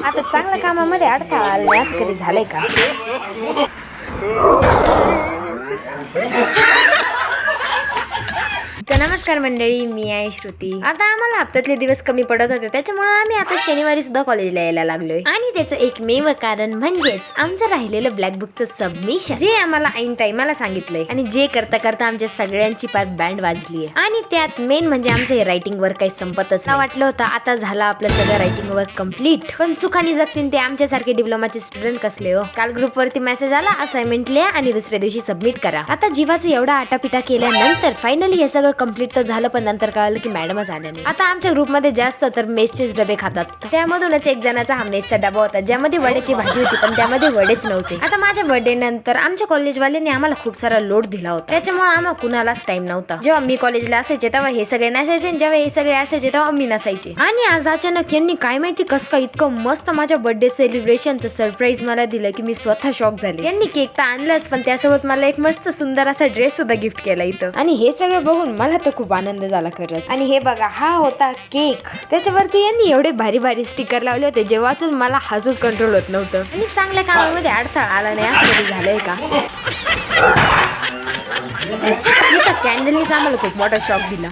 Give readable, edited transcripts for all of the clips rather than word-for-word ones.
आता चांगल्या कामामध्ये अडथळा आला असं कधी झालंय का? तर नमस्कार मंडळी, मी आहे श्रुती. आता आम्हाला हप्त्यातले दिवस कमी पडत होते, त्याच्यामुळे आम्ही आता शनिवारी सुद्धा कॉलेजला यायला लागलोय. आणि त्याचं एकमेव कारण म्हणजेच आमचं राहिलेलं ब्लॅक बुकचं सबमिशन, जे आम्हाला ऐन टाइमाला सांगितलंय आणि जे करता करता आमच्या सगळ्यांची पार बँड वाजली आहे. आणि त्यात मेन म्हणजे आमचं हे रायटिंग वर्क काही संपतच नाही. वाटलं होतं आता झालं आपलं सगळं रायटिंग वर्क कम्प्लीट, पण सुखाने जगतील ते आमच्यासारखे डिप्लोमाचे स्टुडंट कसले हो. काल ग्रुप वरती मेसेज आला, असाइनमेंट लिहा आणि दुसऱ्या दिवशी सबमिट करा. आता जीवाचं एवढा आटापिटा केल्यानंतर फायनली हे सगळं कम्प्लीट तर झालं, पण नंतर कळालं की मॅडमच आल्या नाही. आता आमच्या ग्रुपमध्ये जास्त तर मेसचेच डबे खातात. त्यामधूनच एक जणाचा हा मेसचा डबा होता, ज्यामध्ये वड्याची भाजी होती, पण त्यामध्ये वडेच नव्हते. आता माझ्या बर्थडे नंतर आमच्या कॉलेजवाल्यांनी आम्हाला खूप सारा लोड दिला होता, त्याच्यामुळे आम्हाला कुणालाच टाइम नव्हता. जेव्हा मी कॉलेजला असायचे तेव्हा हे सगळे नसायचे, जेव्हा हे सगळे असायचे तेव्हा मी नसायचे. आणि आज अचानक यांनी काय माहिती कसं काय इतकं मस्त माझ्या बर्थडे सेलिब्रेशनचं सरप्राईज मला दिलं की मी स्वतः शॉक झाले. यांनी केक तर आणलाच, पण त्यासोबत मला एक मस्त सुंदर असा ड्रेस सुद्धा गिफ्ट केला इथं. आणि हे सगळं बघून मला तर खूप आनंद झाला खरंच. आणि हे बघा, हा होता केक. त्याच्यावरती यांनी एवढे भारी भारी स्टिकर लावले होते, जेव्हाच मला हसूच कंट्रोल होत नव्हतं. आणि चांगल्या कामामध्ये अडथळा आला नाही असं कधी झालंय का? इथं कॅन्डलनीच आम्हाला खूप मोठा शॉक दिला.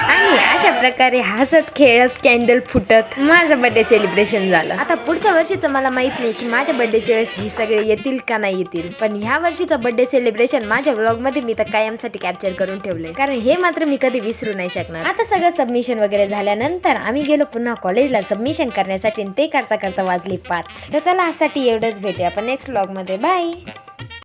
आणि अशा प्रकारे हसत खेळत कॅन्डल फुटत माझं बर्थडे सेलिब्रेशन झालं. आता पुढच्या वर्षीचं मला माहित नाही की माझ्या बर्थडेच्या वेळेस हे सगळे येतील का नाही येतील, पण ह्या वर्षीचं बर्थडे सेलिब्रेशन माझ्या व्लॉग मध्ये मी तर कायमसाठी कॅप्चर करून ठेवलंय, कारण हे मात्र मी कधी विसरू नाही शकणार. आता सगळं सबमिशन वगैरे झाल्यानंतर आम्ही गेलो पुन्हा कॉलेजला सबमिशन करण्यासाठी. ते करता करता वाजले 5. तर चला आजसाठी एवढंच, भेटूया आपण नेक्स्ट व्लॉग मध्ये. बाय.